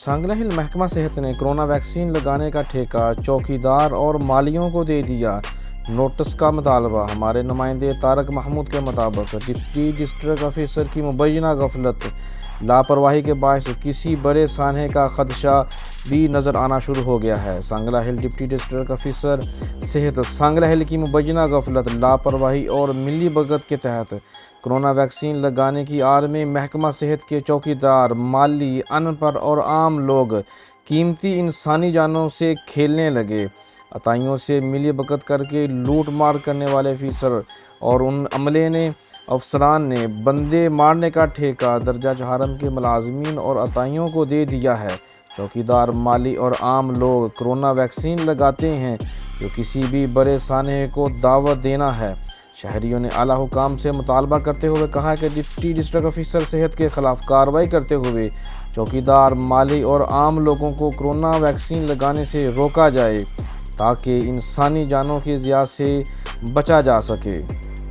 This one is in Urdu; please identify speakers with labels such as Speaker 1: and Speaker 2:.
Speaker 1: سانگلہ ہل محکمہ صحت نے کرونا ویکسین لگانے کا ٹھیکہ چوکیدار اور مالیوں کو دے دیا۔ نوٹس کا مطالبہ۔ ہمارے نمائندے طارق محمود کے مطابق ڈپٹی ڈسٹرکٹ آفیسر کی مبینہ غفلت لاپرواہی کے باعث کسی بڑے سانحے کا خدشہ بھی نظر آنا شروع ہو گیا ہے۔ سانگلہ ہل ڈپٹی ڈسٹرکٹ آفیسر صحت سانگلہ ہل کی مبینہ غفلت لاپرواہی اور ملی بھگت کے تحت کرونا ویکسین لگانے کی آڑ میں محکمہ صحت کے چوکیدار، مالی، ان پڑھ اور عام لوگ قیمتی انسانی جانوں سے کھیلنے لگے۔ عطائیوں سے ملی بھگت کر کے لوٹ مار کرنے والے آفیسر اور ان عملے نے افسران نے بندے مارنے کا ٹھیکہ درجہ چہارم کے ملازمین اور عطائیوں کو دے دیا ہے۔ چوکیدار، مالی اور عام لوگ کرونا ویکسین لگاتے ہیں جو کسی بھی بڑے سانحے کو دعوت دینا ہے۔ شہریوں نے اعلیٰ حکام سے مطالبہ کرتے ہوئے کہا کہ ڈپٹی ڈسٹرکٹ آفیسر صحت کے خلاف کارروائی کرتے ہوئے چوکیدار، مالی اور عام لوگوں کو کرونا ویکسین لگانے سے روکا جائے تاکہ انسانی جانوں کے ضیاع سے بچا جا سکے۔